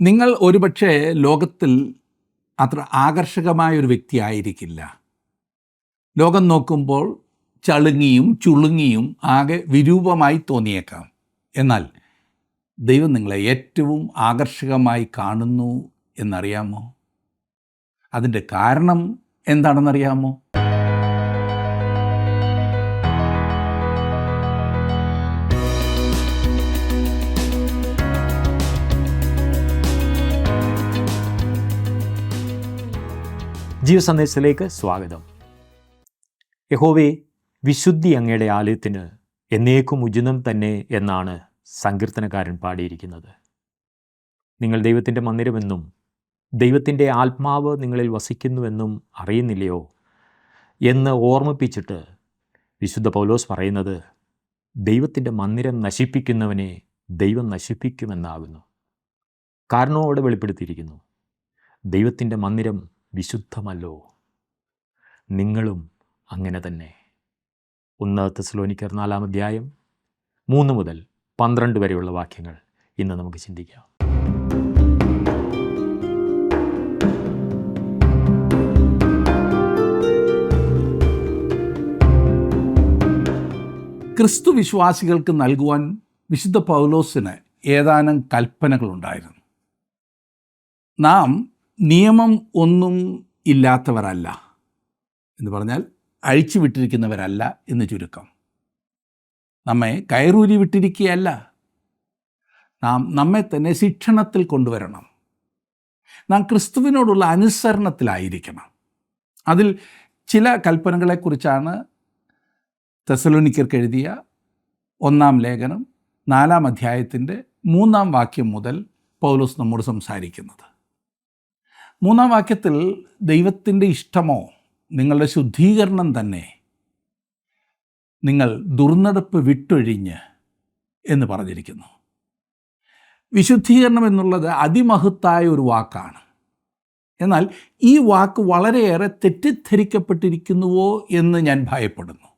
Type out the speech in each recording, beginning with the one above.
നിങ്ങൾ ഒരുപക്ഷെ ലോകത്തിൽ അത്ര ആകർഷകമായൊരു വ്യക്തിയായിരിക്കില്ല. ലോകം നോക്കുമ്പോൾ ചളുങ്ങിയും ചുളുങ്ങിയും ആകെ വിരൂപമായി തോന്നിയേക്കാം. എന്നാൽ ദൈവം നിങ്ങളെ ഏറ്റവും ആകർഷകമായി കാണുന്നു എന്നറിയാമോ? അതിൻ്റെ കാരണം എന്താണെന്നറിയാമോ? ജീവസന്ദേശത്തിലേക്ക് സ്വാഗതം. യഹോവേ, വിശുദ്ധി അങ്ങയുടെ ആലയത്തിന് എന്നേക്കും ഉചിതം തന്നെ എന്നാണ് സങ്കീർത്തനക്കാരൻ പാടിയിരിക്കുന്നത്. നിങ്ങൾ ദൈവത്തിൻ്റെ മന്ദിരമെന്നും ദൈവത്തിൻ്റെ ആത്മാവ് നിങ്ങളിൽ വസിക്കുന്നുവെന്നും അറിയുന്നില്ലയോ എന്ന് ഓർമ്മിപ്പിച്ചിട്ട് വിശുദ്ധ പൗലോസ് പറയുന്നത്, ദൈവത്തിൻ്റെ മന്ദിരം നശിപ്പിക്കുന്നവനെ ദൈവം നശിപ്പിക്കുമെന്നാകുന്നു. കാരണവും അവിടെ വെളിപ്പെടുത്തിയിരിക്കുന്നു. ദൈവത്തിൻ്റെ മന്ദിരം വിശുദ്ധമല്ലോ, നിങ്ങളും അങ്ങനെ തന്നെ. 1 തെസ്സലോനിക്കർ 4-ാം അധ്യായം 3 മുതൽ 12 വരെയുള്ള വാക്യങ്ങൾ ഇന്ന് നമുക്ക് ചിന്തിക്കാം. ക്രിസ്തു വിശ്വാസികൾക്ക് നൽകുവാൻ വിശുദ്ധ പൗലോസിന് ഏതാനും കൽപ്പനകളുണ്ടായിരുന്നു. നാം നിയമം ഒന്നും ഇല്ലാത്തവരല്ല എന്ന് പറഞ്ഞാൽ അഴിച്ചു വിട്ടിരിക്കുന്നവരല്ല എന്ന് ചുരുക്കം. നമ്മെ കയറൂരി വിട്ടിരിക്കുകയല്ല, നാം നമ്മെ തന്നെ ശിക്ഷണത്തിൽ കൊണ്ടുവരണം. നാം ക്രിസ്തുവിനോടുള്ള അനുസരണത്തിലായിരിക്കണം. അതിൽ ചില കൽപ്പനകളെക്കുറിച്ചാണ് തെസ്സലോനിക്കർക്ക് എഴുതിയ 1-ാം ലേഖനം 4-ാം അധ്യായത്തിൻ്റെ 3-ാം വാക്യം മുതൽ പൗലോസ് നമ്മോട് സംസാരിക്കുന്നത്. 3-ാം വാക്യത്തിൽ ദൈവത്തിൻ്റെ ഇഷ്ടമോ നിങ്ങളുടെ ശുദ്ധീകരണം തന്നെ, നിങ്ങൾ ദുർനടപ്പ് വിട്ടൊഴിഞ്ഞ് എന്ന് പറഞ്ഞിരിക്കുന്നു. വിശുദ്ധീകരണം എന്നുള്ളത് അതിമഹത്തായ ഒരു വാക്കാണ്. എന്നാൽ ഈ വാക്ക് വളരെയേറെ തെറ്റിദ്ധരിക്കപ്പെട്ടിരിക്കുന്നുവോ എന്ന് ഞാൻ ഭയപ്പെടുന്നു.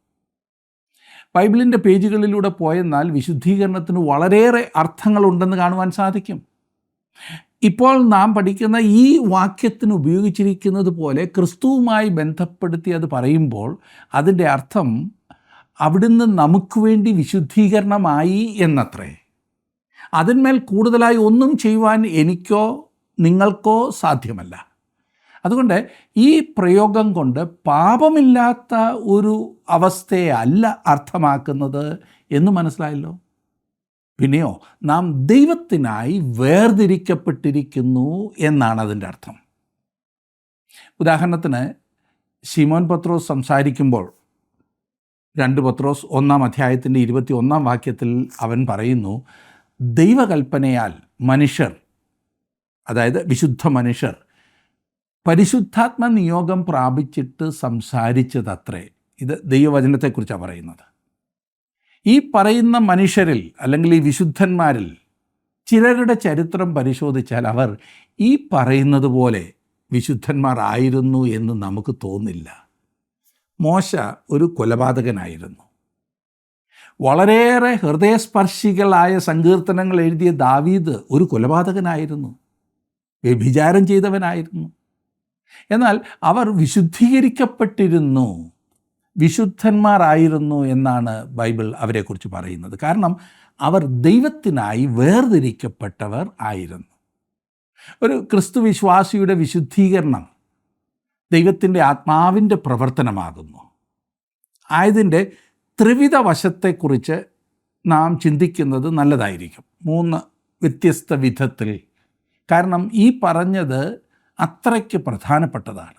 ബൈബിളിൻ്റെ പേജുകളിലൂടെ പോയെന്നാൽ വിശുദ്ധീകരണത്തിന് വളരെയേറെ അർത്ഥങ്ങളുണ്ടെന്ന് കാണുവാൻ സാധിക്കും. ഇപ്പോൾ നാം പഠിക്കുന്ന ഈ വാക്യത്തിന് ഉപയോഗിച്ചിരിക്കുന്നത് പോലെ ക്രിസ്തുവുമായി ബന്ധപ്പെടുത്തി അത് പറയുമ്പോൾ അതിൻ്റെ അർത്ഥം അവിടുന്ന് നമുക്ക് വേണ്ടി വിശുദ്ധീകരണമായി എന്നത്രേ. അതിന്മേൽ കൂടുതലായി ഒന്നും ചെയ്യുവാൻ എനിക്കോ നിങ്ങൾക്കോ സാധ്യമല്ല. അതുകൊണ്ട് ഈ പ്രയോഗം കൊണ്ട് പാപമില്ലാത്ത ഒരു അവസ്ഥയെ അല്ല അർത്ഥമാക്കുന്നത് എന്ന് മനസ്സിലായല്ലോ. പിന്നെയോ, നാം ദൈവത്തിനായി വേർതിരിക്കപ്പെട്ടിരിക്കുന്നു എന്നാണ് അതിൻ്റെ അർത്ഥം. ഉദാഹരണത്തിന്, ശിമോൻ പത്രോസ് സംസാരിക്കുമ്പോൾ 2 പത്രോസ് 1-ാം അധ്യായത്തിൻ്റെ 21-ാം വാക്യത്തിൽ അവൻ പറയുന്നു, ദൈവകൽപ്പനയാൽ മനുഷ്യർ, അതായത് വിശുദ്ധ മനുഷ്യർ, പരിശുദ്ധാത്മ നിയോഗം പ്രാപിച്ചിട്ട് സംസാരിച്ചതത്രേ. ഇത് ദൈവവചനത്തെക്കുറിച്ചാണ് പറയുന്നത്. ഈ പറയുന്ന മനുഷ്യരിൽ അല്ലെങ്കിൽ ഈ വിശുദ്ധന്മാരിൽ ചിലരുടെ ചരിത്രം പരിശോധിച്ചാൽ അവർ ഈ പറയുന്നത് പോലെ വിശുദ്ധന്മാർ ആയിരുന്നു എന്ന് നമുക്ക് തോന്നില്ല. മോശ ഒരു കൊലപാതകനായിരുന്നു. വളരെയേറെ ഹൃദയസ്പർശികളായ സങ്കീർത്തനങ്ങൾ എഴുതിയ ദാവീദ് ഒരു കൊലപാതകനായിരുന്നു, വ്യഭിചാരം ചെയ്തവനായിരുന്നു. എന്നാൽ അവർ വിശുദ്ധീകരിക്കപ്പെട്ടിരുന്നു, വിശുദ്ധന്മാരായിരുന്നു എന്നാണ് ബൈബിൾ അവരെക്കുറിച്ച് പറയുന്നത്. കാരണം അവർ ദൈവത്തിനായി വേർതിരിക്കപ്പെട്ടവർ ആയിരുന്നു. ഒരു ക്രിസ്തു വിശ്വാസിയുടെ വിശുദ്ധീകരണം ദൈവത്തിൻ്റെ ആത്മാവിൻ്റെ പ്രവർത്തനമാകുന്നു. ആയതിൻ്റെ ത്രിവിധ വശത്തെക്കുറിച്ച് നാം ചിന്തിക്കുന്നത് നല്ലതായിരിക്കും, 3 വ്യത്യസ്ത വിധത്തിൽ. കാരണം ഈ പറഞ്ഞത് അത്രയ്ക്ക് പ്രധാനപ്പെട്ടതാണ്.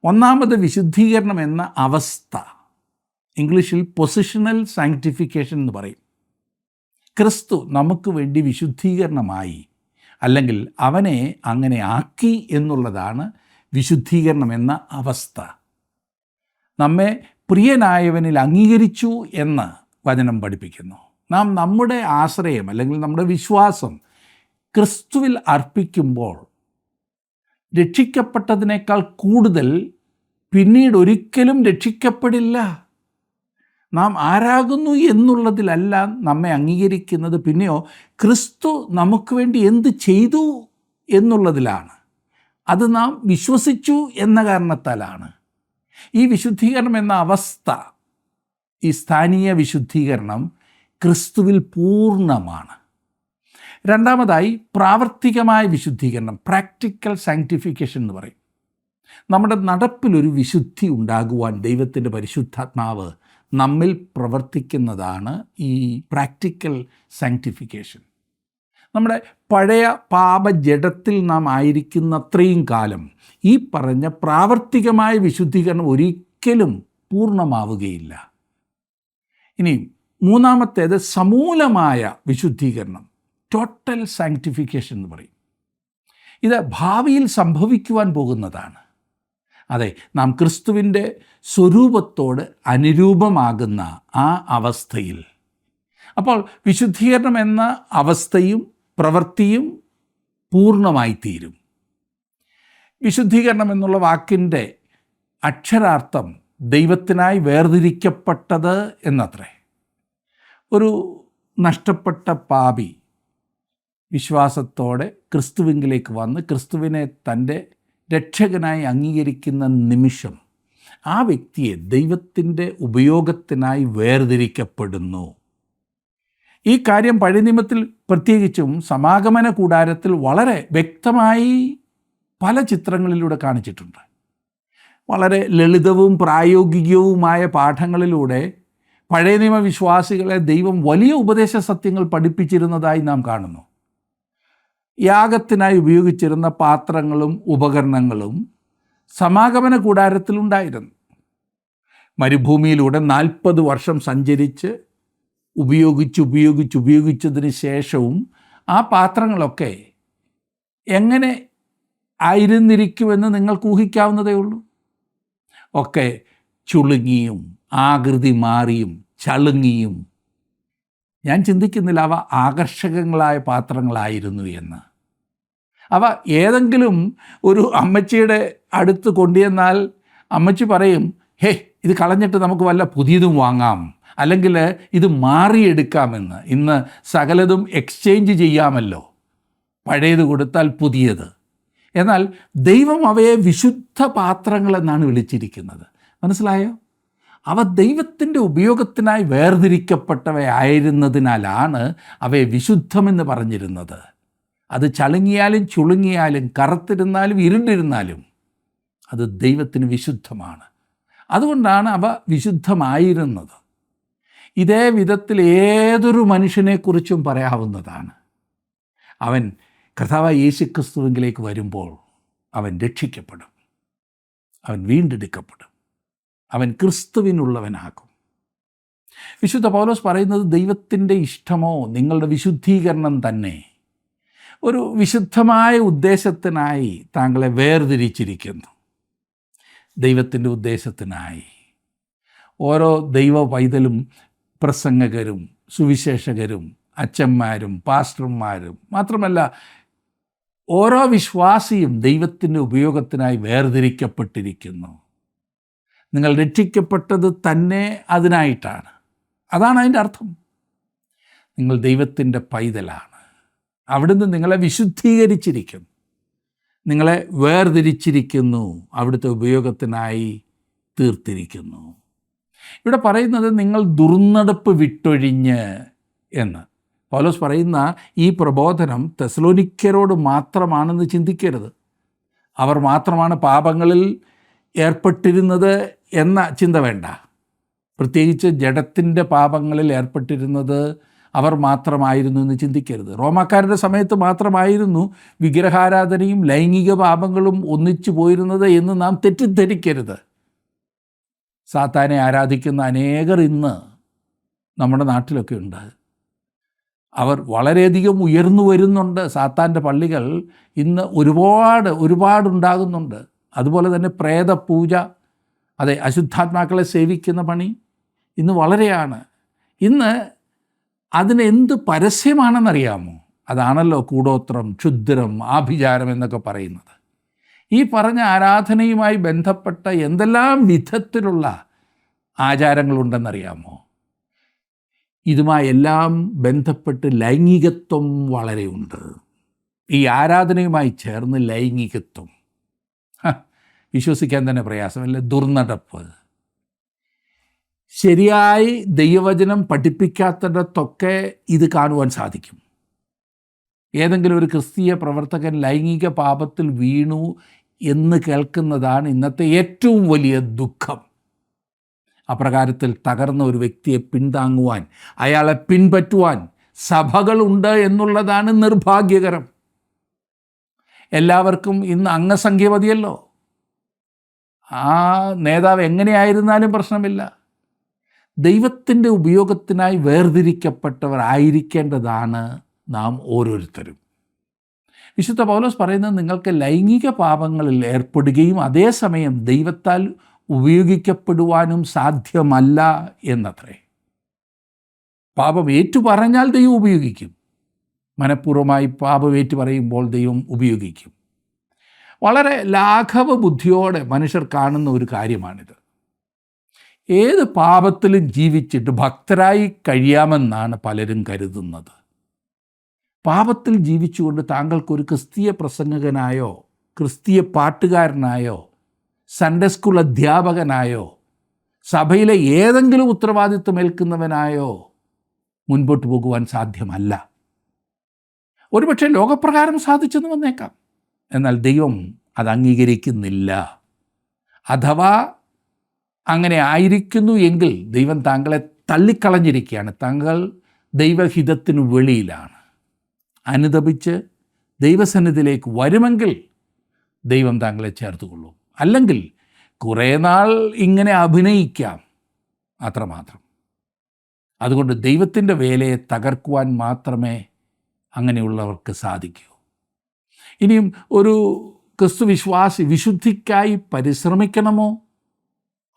ഒന്നാമത്, വിശുദ്ധീകരണം എന്ന അവസ്ഥ, ഇംഗ്ലീഷിൽ പൊസിഷണൽ സാങ്ക്ടിഫിക്കേഷൻ എന്ന് പറയും. ക്രിസ്തു നമുക്ക് വേണ്ടി വിശുദ്ധീകരണമായി, അല്ലെങ്കിൽ അവനെ അങ്ങനെ ആക്കി എന്നുള്ളതാണ് വിശുദ്ധീകരണം എന്ന അവസ്ഥ. നമ്മെ പ്രിയനായവനിൽ അംഗീകരിച്ചു എന്ന് വചനം പഠിപ്പിക്കുന്നു. നാം നമ്മുടെ ആശ്രയം അല്ലെങ്കിൽ നമ്മുടെ വിശ്വാസം ക്രിസ്തുവിൽ അർപ്പിക്കുമ്പോൾ രക്ഷിക്കപ്പെട്ടതിനേക്കാൾ കൂടുതൽ പിന്നീട് ഒരിക്കലും രക്ഷിക്കപ്പെടില്ല. നാം ആരാകുന്നു എന്നുള്ളതിലല്ല നമ്മെ അംഗീകരിക്കുന്നത്, പിന്നെയോ ക്രിസ്തു നമുക്ക് വേണ്ടി എന്ത് ചെയ്തു എന്നുള്ളതിലാണ്. അത് നാം വിശ്വസിച്ചു എന്ന കാരണത്താലാണ്. ഈ വിശുദ്ധീകരണം എന്ന അവസ്ഥ, ഈ സ്ഥാനീയ വിശുദ്ധീകരണം ക്രിസ്തുവിൽ പൂർണ്ണമാണ്. രണ്ടാമതായി പ്രാവർത്തികമായ വിശുദ്ധീകരണം, പ്രാക്ടിക്കൽ സാങ്ക്ടിഫിക്കേഷൻ എന്ന് പറയും. നമ്മുടെ നടപ്പിലൊരു വിശുദ്ധി ഉണ്ടാകുവാൻ ദൈവത്തിൻ്റെ പരിശുദ്ധാത്മാവ് നമ്മിൽ പ്രവർത്തിക്കുന്നതാണ് ഈ പ്രാക്ടിക്കൽ സാങ്ക്ടിഫിക്കേഷൻ. നമ്മുടെ പഴയ പാപജഡത്തിൽ നാം ആയിരിക്കുന്നത്രയും കാലം ഈ പറഞ്ഞ പ്രാവർത്തികമായ വിശുദ്ധീകരണം ഒരിക്കലും പൂർണ്ണമാവുകയില്ല. ഇനി മൂന്നാമത്തേത് സമൂലമായ വിശുദ്ധീകരണം, ടോട്ടൽ സാങ്ക്ടിഫിക്കേഷൻ എന്ന് പറയും. ഇത് ഭാവിയിൽ സംഭവിക്കുവാൻ പോകുന്നതാണ്. അതെ, നാം ക്രിസ്തുവിൻ്റെ സ്വരൂപത്തോട് അനുരൂപമാകുന്ന ആ അവസ്ഥയിൽ. അപ്പോൾ വിശുദ്ധീകരണം എന്ന അവസ്ഥയും പ്രവൃത്തിയും പൂർണ്ണമായി തീരും. വിശുദ്ധീകരണം എന്നുള്ള വാക്കിൻ്റെ അക്ഷരാർത്ഥം ദൈവത്തിനായി വേർതിരിക്കപ്പെട്ടത് എന്നത്രേ. ഒരു നഷ്ടപ്പെട്ട പാപി വിശ്വാസത്തോടെ ക്രിസ്തുവിങ്കിലേക്ക് വന്ന് ക്രിസ്തുവിനെ തൻ്റെ രക്ഷകനായി അംഗീകരിക്കുന്ന നിമിഷം ആ വ്യക്തിയെ ദൈവത്തിൻ്റെ ഉപയോഗത്തിനായി വേർതിരിക്കപ്പെടുന്നു. ഈ കാര്യം പഴയ നിയമത്തിൽ പ്രത്യേകിച്ചും സമാഗമന കൂടാരത്തിൽ വളരെ വ്യക്തമായി പല ചിത്രങ്ങളിലൂടെ കാണിച്ചിട്ടുണ്ട്. വളരെ ലളിതവും പ്രായോഗികവുമായ പാഠങ്ങളിലൂടെ പഴയ നിയമ വിശ്വാസികളെ ദൈവം വലിയ ഉപദേശ സത്യങ്ങൾ പഠിപ്പിച്ചിരുന്നതായി നാം കാണുന്നു. യാഗത്തിനായി ഉപയോഗിച്ചിരുന്ന പാത്രങ്ങളും ഉപകരണങ്ങളും സമാഗമന കൂടാരത്തിലുണ്ടായിരുന്നു. മരുഭൂമിയിലൂടെ 40 വർഷം സഞ്ചരിച്ച് ഉപയോഗിച്ചതിന് ശേഷവും ആ പാത്രങ്ങളൊക്കെ എങ്ങനെ ആയിരുന്നിരിക്കുമെന്ന് നിങ്ങൾക്ക് ഊഹിക്കാവുന്നതേ ഉള്ളൂ. ഒക്കെ ചുളുങ്ങിയും ആകൃതി മാറിയും ചളുങ്ങിയും. ഞാൻ ചിന്തിക്കുന്നില്ല അവ ആകർഷകങ്ങളായ പാത്രങ്ങളായിരുന്നു എന്ന്. അവ ഏതെങ്കിലും ഒരു അമ്മച്ചിയുടെ അടുത്ത് കൊണ്ടുവന്നാൽ അമ്മച്ചി പറയും, ഹേ, ഇത് കളഞ്ഞിട്ട് നമുക്ക് വല്ല പുതിയതും വാങ്ങാം, അല്ലെങ്കിൽ ഇത് മാറിയെടുക്കാമെന്ന്. ഇന്ന് സകലതും എക്സ്ചേഞ്ച് ചെയ്യാമല്ലോ, പഴയത് കൊടുത്താൽ പുതിയത്. എന്നാൽ ദൈവം അവയെ വിശുദ്ധ പാത്രങ്ങളെന്നാണ് വിളിച്ചിരിക്കുന്നത്. മനസ്സിലായോ? അവ ദൈവത്തിൻ്റെ ഉപയോഗത്തിനായി വേർതിരിക്കപ്പെട്ടവയായിരുന്നതിനാലാണ് അവയെ വിശുദ്ധമെന്ന് പറഞ്ഞിരുന്നത്. അത് ചളുങ്ങിയാലും ചുളുങ്ങിയാലും കറുത്തിരുന്നാലും ഇരുണ്ടിരുന്നാലും അത് ദൈവത്തിന് വിശുദ്ധമാണ്. അതുകൊണ്ടാണ് അവ വിശുദ്ധമായിരുന്നത്. ഇതേ വിധത്തിൽ ഏതൊരു മനുഷ്യനെക്കുറിച്ചും പറയാവുന്നതാണ്. അവൻ കർത്താവായ യേശുക്രിസ്തുവിലേക്ക് വരുമ്പോൾ അവൻ രക്ഷിക്കപ്പെടും, അവൻ വീണ്ടെടുക്കപ്പെടും, അവൻ ക്രിസ്തുവിനുള്ളവനാകും. വിശുദ്ധ പൗലോസ് പറയുന്നത് ദൈവത്തിൻ്റെ ഇഷ്ടമോ നിങ്ങളുടെ വിശുദ്ധീകരണം തന്നെ. ഒരു വിശുദ്ധമായ ഉദ്ദേശത്തിനായി താങ്കളെ വേർതിരിച്ചിരിക്കുന്നു. ദൈവത്തിൻ്റെ ഉദ്ദേശത്തിനായി ഓരോ ദൈവ പൈതലും പ്രസംഗകരും സുവിശേഷകരും അച്ഛന്മാരും പാസ്റ്റർമാരും മാത്രമല്ല ഓരോ വിശ്വാസിയും ദൈവത്തിൻ്റെ ഉപയോഗത്തിനായി വേർതിരിക്കപ്പെട്ടിരിക്കുന്നു. നിങ്ങൾ രക്ഷിക്കപ്പെട്ടത് തന്നെ അതിനായിട്ടാണ്. അതാണ് അതിൻ്റെ അർത്ഥം. നിങ്ങൾ ദൈവത്തിൻ്റെ പൈതലാണ്. അവിടുന്ന് നിങ്ങളെ വിശുദ്ധീകരിച്ചിരിക്കുന്നു, നിങ്ങളെ വേർതിരിച്ചിരിക്കുന്നു, അവിടുത്തെ ഉപയോഗത്തിനായി തീർത്തിരിക്കുന്നു. ഇവിടെ പറയുന്നത് നിങ്ങൾ ദുർനടപ്പ് വിട്ടൊഴിഞ്ഞ് എന്ന്. പൗലോസ് പറയുന്ന ഈ പ്രബോധനം തെസ്സലോനിക്യരോട് മാത്രമാണെന്ന് ചിന്തിക്കരുത്. അവർ മാത്രമാണ് പാപങ്ങളിൽ ഏർപ്പെട്ടിരുന്നത് എന്ന ചിന്ത വേണ്ട. പ്രത്യേകിച്ച് ജഡത്തിൻ്റെ പാപങ്ങളിൽ ഏർപ്പെട്ടിരുന്നത് അവർ മാത്രമായിരുന്നു എന്ന് ചിന്തിക്കരുത്. റോമാക്കാരുടെ സമയത്ത് മാത്രമായിരുന്നു വിഗ്രഹാരാധനയും ലൈംഗിക പാപങ്ങളും ഒന്നിച്ചു പോയിരുന്നത് എന്ന് നാം തെറ്റിദ്ധരിക്കരുത്. സാത്താനെ ആരാധിക്കുന്ന അനേകർ ഇന്ന് നമ്മുടെ നാട്ടിലൊക്കെ ഉണ്ട്. അവർ വളരെയധികം ഉയർന്നു വരുന്നുണ്ട്. സാത്താൻ്റെ പള്ളികൾ ഇന്ന് ഒരുപാടുണ്ടാകുന്നുണ്ട്. അതുപോലെ തന്നെ പ്രേതപൂജ, അതെ, അശുദ്ധാത്മാക്കളെ സേവിക്കുന്ന പണി ഇന്ന് വളരെയാണ്. ഇന്ന് അതിന് എന്ത് പരസ്യമാണെന്നറിയാമോ? അതാണല്ലോ കൂടോത്രം, ക്ഷുദ്രം, ആഭിചാരം എന്നൊക്കെ പറയുന്നത്. ഈ പറഞ്ഞ ആരാധനയുമായി ബന്ധപ്പെട്ട എന്തെല്ലാം വിധത്തിലുള്ള ആചാരങ്ങളുണ്ടെന്നറിയാമോ? ഇതുമായി എല്ലാം ബന്ധപ്പെട്ട് ലൈംഗികത്വം വളരെയുണ്ട്. ഈ ആരാധനയുമായി ചേർന്ന് ലൈംഗികത്വം വിശ്വസിക്കാൻ തന്നെ പ്രയാസമല്ല. ദുർനടപ്പ്. ശരിയായി ദൈവവചനം പഠിപ്പിക്കാത്തിടത്തൊക്കെ ഇത് കാണുവാൻ സാധിക്കും. ഏതെങ്കിലും ഒരു ക്രിസ്തീയ പ്രവർത്തകൻ ലൈംഗിക പാപത്തിൽ വീണു എന്ന് കേൾക്കുന്നതാണ് ഇന്നത്തെ ഏറ്റവും വലിയ ദുഃഖം. അപ്രകാരത്തിൽ തകർന്ന ഒരു വ്യക്തിയെ പിന്താങ്ങുവാൻ, അയാളെ പിൻപറ്റുവാൻ സഭകളുണ്ട് എന്നുള്ളതാണ് നിർഭാഗ്യകരം. എല്ലാവർക്കും ഇന്ന് അംഗസംഖ്യ ആ നേതാവ് എങ്ങനെയായിരുന്നാലും പ്രശ്നമില്ല. ദൈവത്തിൻ്റെ ഉപയോഗത്തിനായി വേർതിരിക്കപ്പെട്ടവർ ആയിരിക്കേണ്ടതാണ് നാം ഓരോരുത്തരും. വിശുദ്ധ പൗലോസ് പറയുന്നത് നിങ്ങൾക്ക് ലൈംഗിക പാപങ്ങളിൽ ഏർപ്പെടുകയും അതേസമയം ദൈവത്താൽ ഉപയോഗിക്കപ്പെടുവാനും സാധ്യമല്ല എന്നത്രേ. പാപം ഏറ്റുപറഞ്ഞാൽ ദൈവം ഉപയോഗിക്കും. മനഃപൂർവ്വമായി പാപം ഏറ്റുപറയുമ്പോൾ ദൈവം ഉപയോഗിക്കും. വളരെ ലാഘവ ബുദ്ധിയോടെ മനുഷ്യർ കാണുന്ന ഒരു കാര്യമാണിത്. ഏത് പാപത്തിലും ജീവിച്ചിട്ട് ഭക്തരായി കഴിയാമെന്നാണ് പലരും കരുതുന്നത്. പാപത്തിൽ ജീവിച്ചുകൊണ്ട് താങ്കൾക്കൊരു ക്രിസ്തീയ പ്രസംഗകനായോ ക്രിസ്തീയ പാട്ടുകാരനായോ സൺഡേ സ്കൂൾ അധ്യാപകനായോ സഭയിലെ ഏതെങ്കിലും ഉത്തരവാദിത്വം ഏൽക്കുന്നവനായോ മുൻപോട്ട് പോകുവാൻ സാധ്യമല്ല. ഒരുപക്ഷെ ലോകപ്രകാരം സാധിച്ചെന്ന് വന്നേക്കാം. എന്നാൽ ദൈവം അത് അംഗീകരിക്കുന്നില്ല. അഥവാ അങ്ങനെ ആയിരിക്കുന്നു എങ്കിൽ ദൈവം താങ്കളെ തള്ളിക്കളഞ്ഞിരിക്കുകയാണ്. താങ്കൾ ദൈവഹിതത്തിന് വെളിയിലാണ്. അനുതപിച്ച് ദൈവസന്നിധിയിലേക്ക് വരുമെങ്കിൽ ദൈവം താങ്കളെ ചേർത്തുകൊള്ളും. അല്ലെങ്കിൽ കുറേ നാൾ ഇങ്ങനെ അഭിനയിക്കാം, അത്രമാത്രം. അതുകൊണ്ട് ദൈവത്തിൻ്റെ വേലയെ തകർക്കുവാൻ മാത്രമേ അങ്ങനെയുള്ളവർക്ക് സാധിക്കൂ. ഇനിയും ഒരു ക്രിസ്തു വിശ്വാസി വിശുദ്ധിക്കായി പരിശ്രമിക്കണമോ?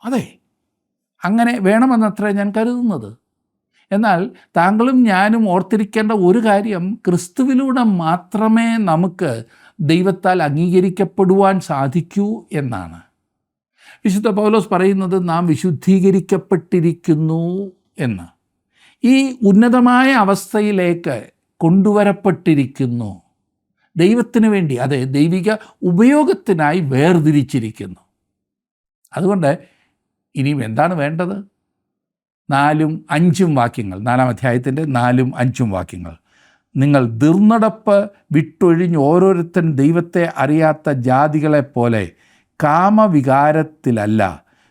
അതെ, അങ്ങനെ വേണമെന്നത്രേ ഞാൻ കരുതുന്നത്. എന്നാൽ താങ്കളും ഞാനും ഓർത്തിരിക്കേണ്ട ഒരു കാര്യം, ക്രിസ്തുവിലൂടെ മാത്രമേ നമുക്ക് ദൈവത്താൽ അംഗീകരിക്കപ്പെടുവാൻ സാധിക്കൂ എന്നാണ്. വിശുദ്ധ പൗലോസ് പറയുന്നത് നാം വിശുദ്ധീകരിക്കപ്പെട്ടിരിക്കുന്നു എന്ന്. ഈ ഉന്നതമായ അവസ്ഥയിലേക്ക് കൊണ്ടുവരപ്പെട്ടിരിക്കുന്നു. ദൈവത്തിന് വേണ്ടി, അതെ, ദൈവിക ഉപയോഗത്തിനായി വേർതിരിച്ചിരിക്കുന്നു. അതുകൊണ്ട് ഇനിയും എന്താണ് വേണ്ടത്? 4-5 വാക്യങ്ങൾ, 4-ാം അധ്യായത്തിൻ്റെ 4-5 വാക്യങ്ങൾ. നിങ്ങൾ ദുർനടപ്പ് വിട്ടൊഴിഞ്ഞ് ഓരോരുത്തൻ ദൈവത്തെ അറിയാത്ത ജാതികളെപ്പോലെ കാമവികാരത്തിലല്ല,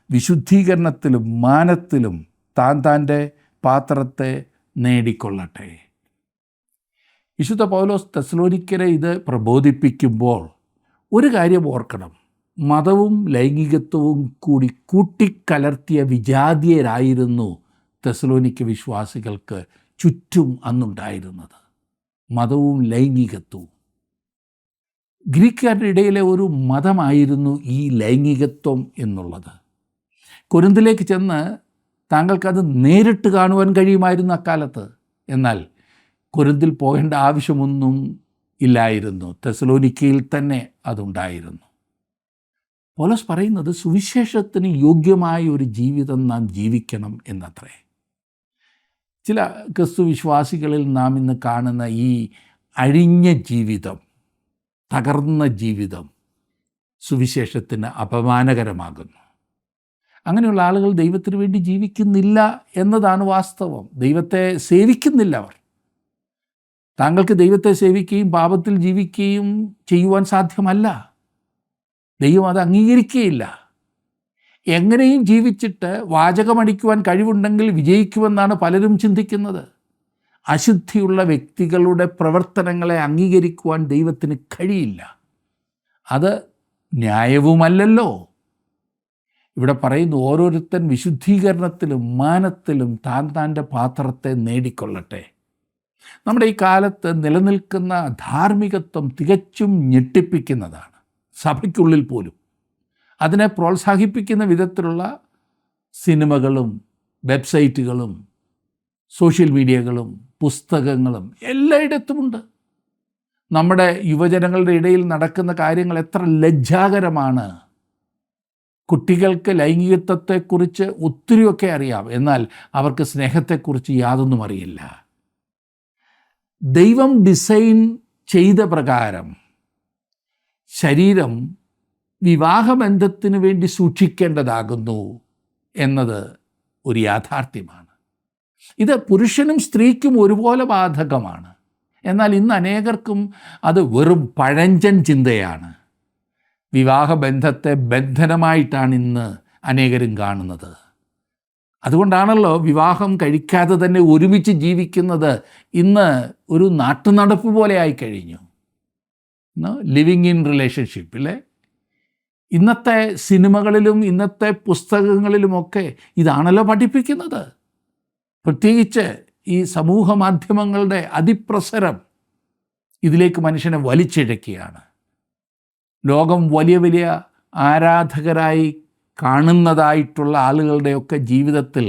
വിശുദ്ധീകരണത്തിലും മാനത്തിലും താൻ്റെ പാത്രത്തെ നേടിക്കൊള്ളട്ടെ. വിശുദ്ധ പൗലോസ് തെസ്സലോനിക്കരെ ഇത് പ്രബോധിപ്പിക്കുമ്പോൾ ഒരു കാര്യം ഓർക്കണം. മതവും ലൈംഗികത്വവും കൂടി കൂട്ടിക്കലർത്തിയ വിജാതീയരായിരുന്നു തെസ്സലോനിക്ക വിശ്വാസികൾക്ക് ചുറ്റും അന്നുണ്ടായിരുന്നത്. മതവും ലൈംഗികത്വവും. ഗ്രീക്കുകാരുടെ ഇടയിലെ ഒരു മതമായിരുന്നു ഈ ലൈംഗികത്വം എന്നുള്ളത്. കൊരിന്തിലേക്ക് ചെന്ന് താങ്കൾക്കത് നേരിട്ട് കാണുവാൻ കഴിയുമായിരുന്നു അക്കാലത്ത്. എന്നാൽ കൊരിന്തിൽ പോകേണ്ട ആവശ്യമൊന്നും ഇല്ലായിരുന്നു. തെസ്സലോനിക്കയിൽ തന്നെ അതുണ്ടായിരുന്നു. പൗലോസ് പറയുന്നത് സുവിശേഷത്തിന് യോഗ്യമായ ഒരു ജീവിതം നാം ജീവിക്കണം എന്നത്രേ. ചില ക്രിസ്തു വിശ്വാസികളിൽ നാം ഇന്ന് കാണുന്ന ഈ അഴിഞ്ഞ ജീവിതം, തകർന്ന ജീവിതം സുവിശേഷത്തിന് അപമാനകരമാകുന്നു. അങ്ങനെയുള്ള ആളുകൾ ദൈവത്തിന് വേണ്ടി ജീവിക്കുന്നില്ല എന്നതാണ് വാസ്തവം. ദൈവത്തെ സേവിക്കുന്നില്ല അവർ. താങ്കൾക്ക് ദൈവത്തെ സേവിക്കുകയും പാപത്തിൽ ജീവിക്കുകയും ചെയ്യുവാൻ സാധ്യമല്ല. ദൈവം അത് അംഗീകരിക്കുകയില്ല. എങ്ങനെയും ജീവിച്ചിട്ട് വാചകമടിക്കുവാൻ കഴിവുണ്ടെങ്കിൽ വിജയിക്കുമെന്നാണ് പലരും ചിന്തിക്കുന്നത്. അശുദ്ധിയുള്ള വ്യക്തികളുടെ പ്രവർത്തനങ്ങളെ അംഗീകരിക്കുവാൻ ദൈവത്തിന് കഴിയില്ല. അത് ന്യായവുമല്ലല്ലോ. ഇവിടെ പറയുന്നു, ഓരോരുത്തൻ വിശുദ്ധീകരണത്തിലും മാനത്തിലും താൻ്റെ പാത്രത്തെ നേടിക്കൊള്ളട്ടെ. നമ്മുടെ ഈ കാലത്ത് നിലനിൽക്കുന്ന ധാർമ്മികത്വം തികച്ചും ഞെട്ടിപ്പിക്കുന്നതാണ്. സഭയ്ക്കുള്ളിൽ പോലും അതിനെ പ്രോത്സാഹിപ്പിക്കുന്ന വിധത്തിലുള്ള സിനിമകളും വെബ്സൈറ്റുകളും സോഷ്യൽ മീഡിയകളും പുസ്തകങ്ങളും എല്ലായിടത്തുമുണ്ട്. നമ്മുടെ യുവജനങ്ങളുടെ ഇടയിൽ നടക്കുന്ന കാര്യങ്ങൾ എത്ര ലജ്ജാകരമാണ്. കുട്ടികൾക്ക് ലൈംഗികത്വത്തെക്കുറിച്ച് ഒത്തിരിയൊക്കെ അറിയാം, എന്നാൽ അവർക്ക് സ്നേഹത്തെക്കുറിച്ച് യാതൊന്നും അറിയില്ല. ദൈവം ഡിസൈൻ ചെയ്ത പ്രകാരം ശരീരം വിവാഹബന്ധത്തിന് വേണ്ടി സൂക്ഷിക്കേണ്ടതാകുന്നു എന്നത് ഒരു യാഥാർത്ഥ്യമാണ്. ഇത് പുരുഷനും സ്ത്രീക്കും ഒരുപോലെ ബാധകമാണ്. എന്നാൽ ഇന്ന് അനേകർക്കും അത് വെറും പഴഞ്ചൻ ചിന്തയാണ്. വിവാഹബന്ധത്തെ ബന്ധനമായിട്ടാണ് ഇന്ന് അനേകരും കാണുന്നത്. അതുകൊണ്ടാണല്ലോ വിവാഹം കഴിക്കാതെ തന്നെ ഒരുമിച്ച് ജീവിക്കുന്നത് ഇന്ന് ഒരു നാട്ടുനടപ്പ് പോലെ ആയിക്കഴിഞ്ഞു. ലിവിങ് ഇൻ റിലേഷൻഷിപ്പ് അല്ലേ? ഇന്നത്തെ സിനിമകളിലും ഇന്നത്തെ പുസ്തകങ്ങളിലുമൊക്കെ ഇതാണല്ലോ പഠിപ്പിക്കുന്നത്. പ്രത്യേകിച്ച് ഈ സമൂഹ മാധ്യമങ്ങളുടെ അതിപ്രസരം ഇതിലേക്ക് മനുഷ്യനെ വലിച്ചിഴക്കുകയാണ്. ലോകം വലിയ വലിയ ആരാധകരായി കാണുന്നതായിട്ടുള്ള ആളുകളുടെയൊക്കെ ജീവിതത്തിൽ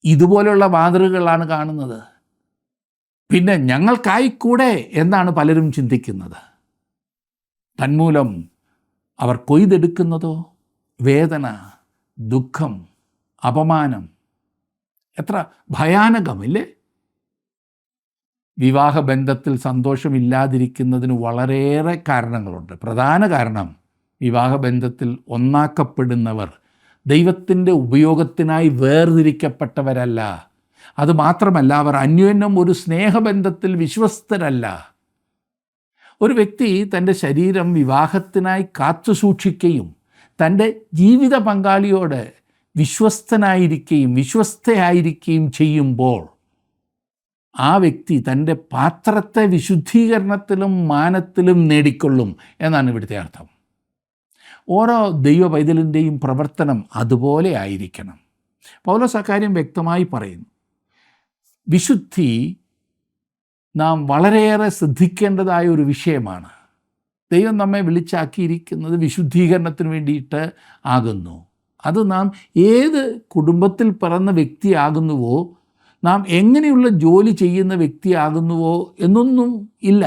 ഇതുപോലെയുള്ള മാതൃകകളാണ് കാണുന്നത്. പിന്നെ ഞങ്ങൾക്കായിക്കൂടെ എന്നാണ് പലരും ചിന്തിക്കുന്നത്. തന്മൂലം അവർ കൊയ്തെടുക്കുന്നതോ വേദന, ദുഃഖം, അപമാനം. എത്ര ഭയാനകമില്ലേ? വിവാഹബന്ധത്തിൽ സന്തോഷമില്ലാതിരിക്കുന്നതിന് വളരെയേറെ കാരണങ്ങളുണ്ട്. പ്രധാന കാരണം വിവാഹബന്ധത്തിൽ ഒന്നാക്കപ്പെടുന്നവർ ദൈവത്തിൻ്റെ ഉപയോഗത്തിനായി വേർതിരിക്കപ്പെട്ടവരല്ല. അതുമാത്രമല്ല, അവർ അന്യോന്യം ഒരു സ്നേഹബന്ധത്തിൽ വിശ്വസ്തരല്ല. ഒരു വ്യക്തി തൻ്റെ ശരീരം വിവാഹത്തിനായി കാത്തു സൂക്ഷിക്കുകയും തൻ്റെ ജീവിത പങ്കാളിയോട് വിശ്വസ്തയായിരിക്കുകയും ചെയ്യുമ്പോൾ ആ വ്യക്തി തൻ്റെ പാത്രത്തെ വിശുദ്ധീകരണത്തിലും മാനത്തിലും നേടിക്കൊള്ളും എന്നാണ് ഇവിടുത്തെ അർത്ഥം. ഓരോ ദൈവ പൈതലിൻ്റെയും പ്രവർത്തനം അതുപോലെ ആയിരിക്കണം. പൗലോസ് അക്കാര്യം വ്യക്തമായി പറയുന്നു. വിശുദ്ധി നാം വളരെയേറെ ശ്രദ്ധിക്കേണ്ടതായ ഒരു വിഷയമാണ്. ദൈവം നമ്മെ വിളിച്ചാക്കിയിരിക്കുന്നത് വിശുദ്ധീകരണത്തിന് വേണ്ടിയിട്ട് ആകുന്നു. അത് നാം ഏത് കുടുംബത്തിൽ പിറന്ന വ്യക്തിയാകുന്നുവോ, നാം എങ്ങനെയുള്ള ജോലി ചെയ്യുന്ന വ്യക്തിയാകുന്നുവോ എന്നൊന്നും ഇല്ല.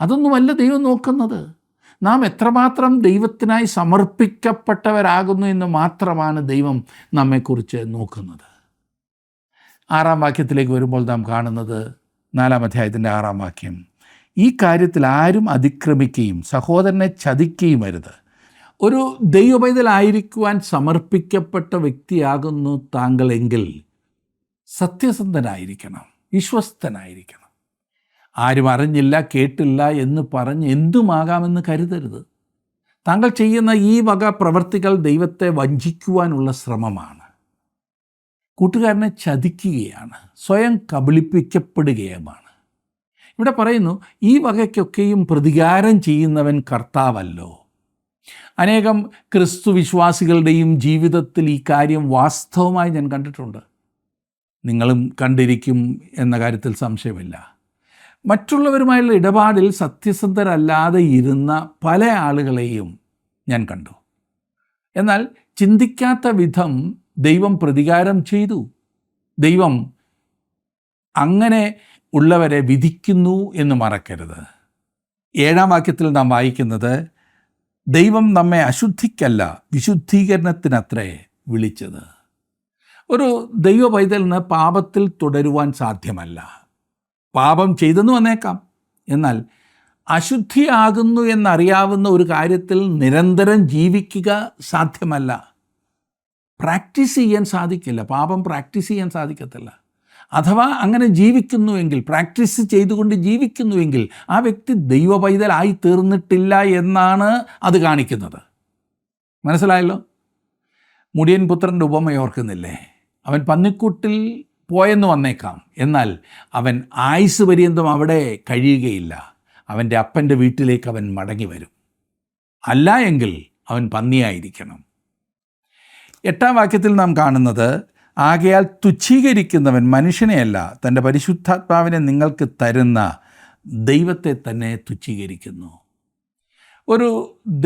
അതൊന്നുമല്ല ദൈവം നോക്കുന്നത്. നാം എത്രമാത്രം ദൈവത്തിനായി സമർപ്പിക്കപ്പെട്ടവരാകുന്നു എന്ന് മാത്രമാണ് ദൈവം നമ്മെക്കുറിച്ച് നോക്കുന്നത്. 6-ാം വാക്യത്തിലേക്ക് വരുമ്പോൾ നാം കാണുന്നത് 4-ാം അധ്യായത്തിൻ്റെ 6-ാം വാക്യം. ഈ കാര്യത്തിൽ ആരും അതിക്രമിക്കുകയും സഹോദരനെ ചതിക്കുകയും അരുത്. ഒരു ദൈവപൈതലായിരിക്കുവാൻ സമർപ്പിക്കപ്പെട്ട വ്യക്തിയാകുന്നു താങ്കളെങ്കിൽ സത്യസന്ധനായിരിക്കണം, വിശ്വസ്തനായിരിക്കണം. ആരും അറിഞ്ഞില്ല, കേട്ടില്ല എന്ന് പറഞ്ഞ് എന്തുമാകാമെന്ന് കരുതരുത്. താങ്കൾ ചെയ്യുന്ന ഈ വക പ്രവൃത്തികൾ ദൈവത്തെ വഞ്ചിക്കുവാനുള്ള ശ്രമമാണ്. കൂട്ടുകാരനെ ചതിക്കുകയാണ്, സ്വയം കബളിപ്പിക്കപ്പെടുകയുമാണ്. ഇവിടെ പറയുന്നു, ഈ വകയ്ക്കൊക്കെയും പ്രതികാരം ചെയ്യുന്നവൻ കർത്താവല്ലോ. അനേകം ക്രിസ്തു വിശ്വാസികളുടെയും ജീവിതത്തിൽ ഈ കാര്യം വാസ്തവമായി ഞാൻ കണ്ടിട്ടുണ്ട്. നിങ്ങളും കണ്ടിരിക്കും എന്ന കാര്യത്തിൽ സംശയമില്ല. മറ്റുള്ളവരുമായുള്ള ഇടപാടിൽ സത്യസന്ധരല്ലാതെ ഇരുന്ന പല ആളുകളെയും ഞാൻ കണ്ടു. എന്നാൽ ചിന്തിക്കാത്ത വിധം ദൈവം പ്രതികാരം ചെയ്തു. ദൈവം അങ്ങനെ ഉള്ളവരെ വിധിക്കുന്നു എന്ന് മറക്കരുത്. 7-ാം വാക്യത്തിൽ നാം വായിക്കുന്നത്, ദൈവം നമ്മെ അശുദ്ധിക്കല്ല വിശുദ്ധീകരണത്തിനത്രേ വിളിച്ചത്. ഒരു ദൈവ പൈതലിന് പാപത്തിൽ തുടരുവാൻ സാധ്യമല്ല. പാപം ചെയ്തെന്ന് വന്നേക്കാം, എന്നാൽ അശുദ്ധിയാകുന്നു എന്നറിയാവുന്ന ഒരു കാര്യത്തിൽ നിരന്തരം ജീവിക്കുക സാധ്യമല്ല. പ്രാക്ടീസ് ചെയ്യാൻ സാധിക്കില്ല. പാപം പ്രാക്ടീസ് ചെയ്യാൻ സാധിക്കത്തില്ല. അഥവാ അങ്ങനെ ജീവിക്കുന്നുവെങ്കിൽ, പ്രാക്ടീസ് ചെയ്തുകൊണ്ട് ജീവിക്കുന്നുവെങ്കിൽ ആ വ്യക്തി ദൈവ പൈതലായി തീർന്നിട്ടില്ല എന്നാണ് അത് കാണിക്കുന്നത്. മനസ്സിലായല്ലോ? മുടിയൻ പുത്രൻ്റെ ഉപമ ഓർക്കുന്നില്ലേ? അവൻ പന്നിക്കൂട്ടിൽ പോയെന്ന് വന്നേക്കാം, എന്നാൽ അവൻ ആയുസ് പര്യന്തം അവിടെ കഴിയുകയില്ല. അവൻ്റെ അപ്പൻ്റെ വീട്ടിലേക്ക് അവൻ മടങ്ങി വരും. അല്ല എങ്കിൽ അവൻ പന്നിയായിരിക്കണം. 8-ാം വാക്യത്തിൽ നാം കാണുന്നത്, ആകയാൽ തുച്ഛീകരിക്കുന്നവൻ മനുഷ്യനെയല്ല, തൻ്റെ പരിശുദ്ധാത്മാവിനെ നിങ്ങൾക്ക് തരുന്ന ദൈവത്തെ തന്നെ തുച്ഛീകരിക്കുന്നു. ഒരു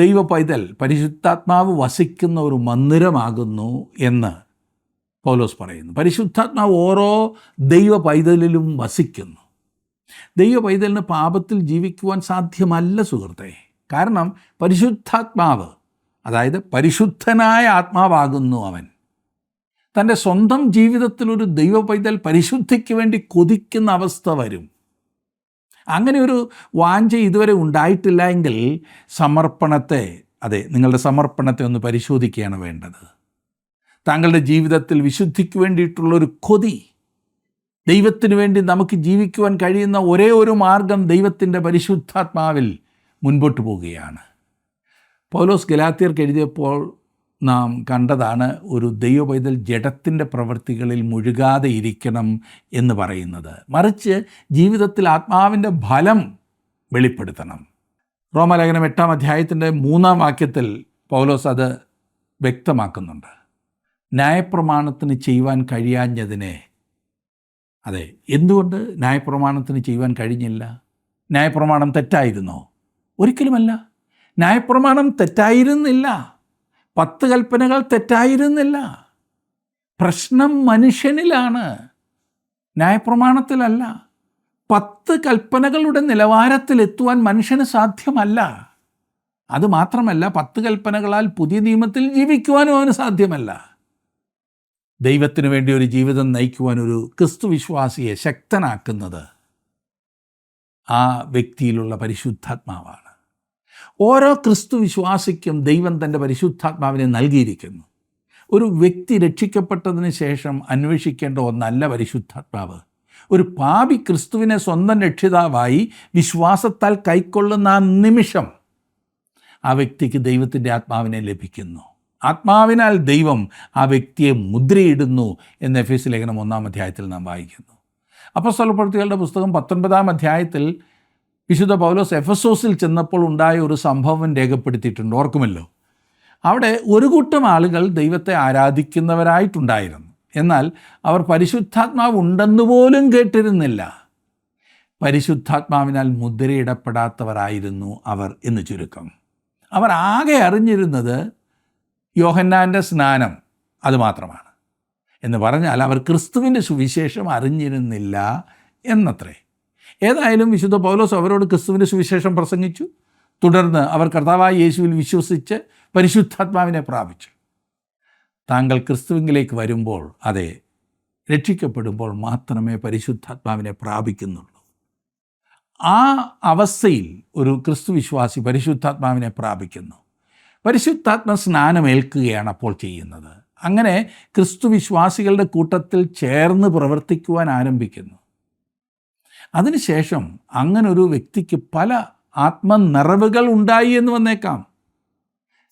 ദൈവ പൈതൽ പരിശുദ്ധാത്മാവ് വസിക്കുന്ന ഒരു മന്ദിരമാകുന്നു എന്ന് പൗലോസ് പറയുന്നു. പരിശുദ്ധാത്മാവ് ഓരോ ദൈവ പൈതലിലും വസിക്കുന്നു. ദൈവ പൈതലിന് പാപത്തിൽ ജീവിക്കുവാൻ സാധ്യമല്ല സുഹൃത്തെ. കാരണം പരിശുദ്ധാത്മാവ് അതായത് പരിശുദ്ധനായ ആത്മാവാകുന്നു അവൻ. തൻ്റെ സ്വന്തം ജീവിതത്തിലൊരു ദൈവ പൈതൽ പരിശുദ്ധിക്ക് വേണ്ടി കൊതിക്കുന്ന അവസ്ഥ വരും. അങ്ങനെ ഒരു വാഞ്ച ഇതുവരെ ഉണ്ടായിട്ടില്ല എങ്കിൽ നിങ്ങളുടെ സമർപ്പണത്തെ ഒന്ന് പരിശോധിക്കുകയാണ് വേണ്ടത്. താങ്കളുടെ ജീവിതത്തിൽ വിശുദ്ധിക്ക് വേണ്ടിയിട്ടുള്ളൊരു കൊതി, ദൈവത്തിന് വേണ്ടി നമുക്ക് ജീവിക്കുവാൻ കഴിയുന്ന ഒരേ ഒരു മാർഗം ദൈവത്തിൻ്റെ പരിശുദ്ധാത്മാവിൽ മുൻപോട്ട് പോവുകയാണ്. പൗലോസ് ഗലാത്യർക്ക് എഴുതിയപ്പോൾ നാം കണ്ടതാണ് ഒരു ദൈവ പൈതൽ ജഡത്തിൻ്റെ പ്രവൃത്തികളിൽ മുഴുകാതെ ഇരിക്കണം എന്ന് പറയുന്നത്. മറിച്ച് ജീവിതത്തിൽ ആത്മാവിൻ്റെ ഫലം വെളിപ്പെടുത്തണം. റോമാലേഖനം 8-ാം അധ്യായത്തിൻ്റെ 3-ാം വാക്യത്തിൽ പൗലോസ് അത് വ്യക്തമാക്കുന്നുണ്ട്. ന്യായപ്രമാണത്തിന് ചെയ്യുവാൻ കഴിയാഞ്ഞതിനെ, എന്തുകൊണ്ട് ന്യായപ്രമാണത്തിന് ചെയ്യുവാൻ കഴിഞ്ഞില്ല? ന്യായപ്രമാണം തെറ്റായിരുന്നോ? ഒരിക്കലുമല്ല. ന്യായപ്രമാണം തെറ്റായിരുന്നില്ല. 10 കൽപ്പനകൾ തെറ്റായിരുന്നില്ല. പ്രശ്നം മനുഷ്യനിലാണ്, ന്യായപ്രമാണത്തിലല്ല. 10 കൽപ്പനകളുടെ നിലവാരത്തിലെത്തുവാൻ മനുഷ്യന് സാധ്യമല്ല. അതുമാത്രമല്ല, 10 കൽപ്പനകളാൽ പുതിയ നിയമത്തിൽ ജീവിക്കുവാനും അവന് സാധ്യമല്ല. ദൈവത്തിനു വേണ്ടി ഒരു ജീവിതം നയിക്കുവാൻ ഒരു ക്രിസ്തു വിശ്വാസിയെ ശക്തനാക്കുന്നത് ആ വ്യക്തിയിലുള്ള പരിശുദ്ധാത്മാവാണ്. ഓരോ ക്രിസ്തു വിശ്വാസിക്കും ദൈവം തൻ്റെ പരിശുദ്ധാത്മാവിനെ നൽകിയിരിക്കുന്നു. ഒരു വ്യക്തി രക്ഷിക്കപ്പെട്ടതിന് ശേഷം അന്വേഷിക്കേണ്ട ഒന്നല്ല പരിശുദ്ധാത്മാവ്. ഒരു പാപി ക്രിസ്തുവിനെ സ്വന്തം രക്ഷിതാവായി വിശ്വാസത്താൽ കൈക്കൊള്ളുന്ന ആ നിമിഷം ആ വ്യക്തിക്ക് ദൈവത്തിൻ്റെ ആത്മാവിനെ ലഭിക്കുന്നു. ആത്മാവിനാൽ ദൈവം ആ വ്യക്തിയെ മുദ്രയിടുന്നു എന്ന് എഫേസ്യ ലേഖനം 1-ാം അധ്യായത്തിൽ നാം വായിക്കുന്നു. അപ്പോസ്തലപ്രവൃത്തികളുടെ പുസ്തകം 19-ാം അധ്യായത്തിൽ വിശുദ്ധ പൗലോസ് എഫെസോസിൽ ചെന്നപ്പോൾ ഉണ്ടായ ഒരു സംഭവം രേഖപ്പെടുത്തിയിട്ടുണ്ട്, ഓർക്കുമല്ലോ. അവിടെ ഒരു കൂട്ടം ആളുകൾ ദൈവത്തെ ആരാധിക്കുന്നവരായിട്ടുണ്ടായിരുന്നു. എന്നാൽ അവർ പരിശുദ്ധാത്മാവ് ഉണ്ടെന്നുപോലും കേട്ടിരുന്നില്ല. പരിശുദ്ധാത്മാവിനാൽ മുദ്രയിടപ്പെടാത്തവരായിരുന്നു അവർ എന്ന് ചുരുക്കം. അവർ ആകെ അറിഞ്ഞിരുന്നത് യോഹന്നാൻ്റെ സ്നാനം അതുമാത്രമാണ്. എന്ന് പറഞ്ഞാൽ അവർ ക്രിസ്തുവിൻ്റെ സുവിശേഷം അറിഞ്ഞിരുന്നില്ല എന്നത്രേ. ഏതായാലും വിശുദ്ധ പൗലോസ് അവരോട് ക്രിസ്തുവിൻ്റെ സുവിശേഷം പ്രസംഗിച്ചു. തുടർന്ന് അവർ കർത്താവായ യേശുവിൽ വിശ്വസിച്ച് പരിശുദ്ധാത്മാവിനെ പ്രാപിച്ചു. താങ്കൾ ക്രിസ്തുവിലേക്ക് വരുമ്പോൾ, രക്ഷിക്കപ്പെടുമ്പോൾ മാത്രമേ പരിശുദ്ധാത്മാവിനെ പ്രാപിക്കുന്നുള്ളൂ. ആ അവസ്ഥയിൽ ഒരു ക്രിസ്തു വിശ്വാസി പരിശുദ്ധാത്മാവിനെ പ്രാപിക്കുന്നു. പരിശുദ്ധാത്മ സ്നാനമേൽക്കുകയാണ് അപ്പോൾ ചെയ്യുന്നത്. അങ്ങനെ ക്രിസ്തു വിശ്വാസികളുടെ കൂട്ടത്തിൽ ചേർന്ന് പ്രവർത്തിക്കുവാൻ ആരംഭിക്കുന്നു. അതിനുശേഷം അങ്ങനൊരു വ്യക്തിക്ക് പല ആത്മനിറവുകൾ ഉണ്ടായി എന്ന് വന്നേക്കാം.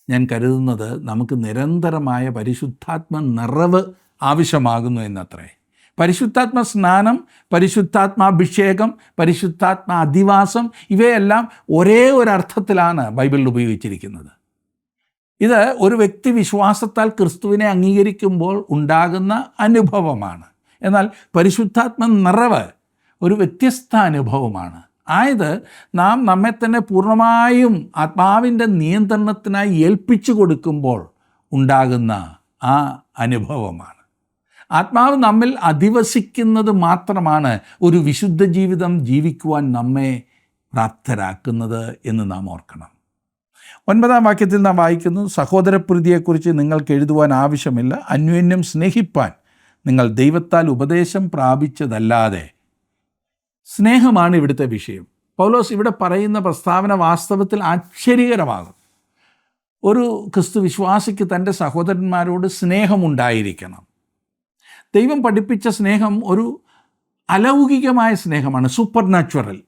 ഞാൻ കരുതുന്നത് നമുക്ക് നിരന്തരമായ പരിശുദ്ധാത്മ നിറവ് ആവശ്യമാകുന്നു എന്നത്രേ. പരിശുദ്ധാത്മ സ്നാനം, പരിശുദ്ധാത്മാഭിഷേകം, പരിശുദ്ധാത്മ അധിവാസം ഇവയെല്ലാം ഒരേ ഒരർത്ഥത്തിലാണ് ബൈബിളിൽ ഉപയോഗിച്ചിരിക്കുന്നത്. ഇത് ഒരു വ്യക്തി വിശ്വാസത്താൽ ക്രിസ്തുവിനെ അംഗീകരിക്കുമ്പോൾ ഉണ്ടാകുന്ന അനുഭവമാണ്. എന്നാൽ പരിശുദ്ധാത്മ നിറവ് ഒരു വ്യത്യസ്ത അനുഭവമാണ്. നാം നമ്മെ തന്നെ പൂർണ്ണമായും ആത്മാവിൻ്റെ നിയന്ത്രണത്തിനായി ഏൽപ്പിച്ചു കൊടുക്കുമ്പോൾ ഉണ്ടാകുന്ന ആ അനുഭവമാണ്. ആത്മാവ് നമ്മിൽ അധിവസിക്കുന്നത് മാത്രമാണ് ഒരു വിശുദ്ധ ജീവിതം ജീവിക്കുവാൻ നമ്മെ പ്രാപ്തരാക്കുന്നത് എന്ന് നാം ഓർക്കണം. 9-ാം വാക്യത്തിൽ നാം വായിക്കുന്നു, സഹോദരപ്രീതിയെക്കുറിച്ച് നിങ്ങൾക്ക് എഴുതുവാൻ ആവശ്യമില്ല. അന്യോന്യം സ്നേഹിപ്പാൻ നിങ്ങൾ ദൈവത്താൽ ഉപദേശം പ്രാപിച്ചതല്ലാതെ. സ്നേഹമാണ് ഇവിടുത്തെ വിഷയം. പൗലോസ് ഇവിടെ പറയുന്ന പ്രസ്താവന വാസ്തവത്തിൽ ആശ്ചര്യകരമാകും. ഒരു ക്രിസ്തു വിശ്വാസിക്ക് തൻ്റെ സഹോദരന്മാരോട് സ്നേഹമുണ്ടായിരിക്കണം. ദൈവം പഠിപ്പിച്ച സ്നേഹം ഒരു അലൗകികമായ സ്നേഹമാണ്, സൂപ്പർ നാച്ചുറൽ.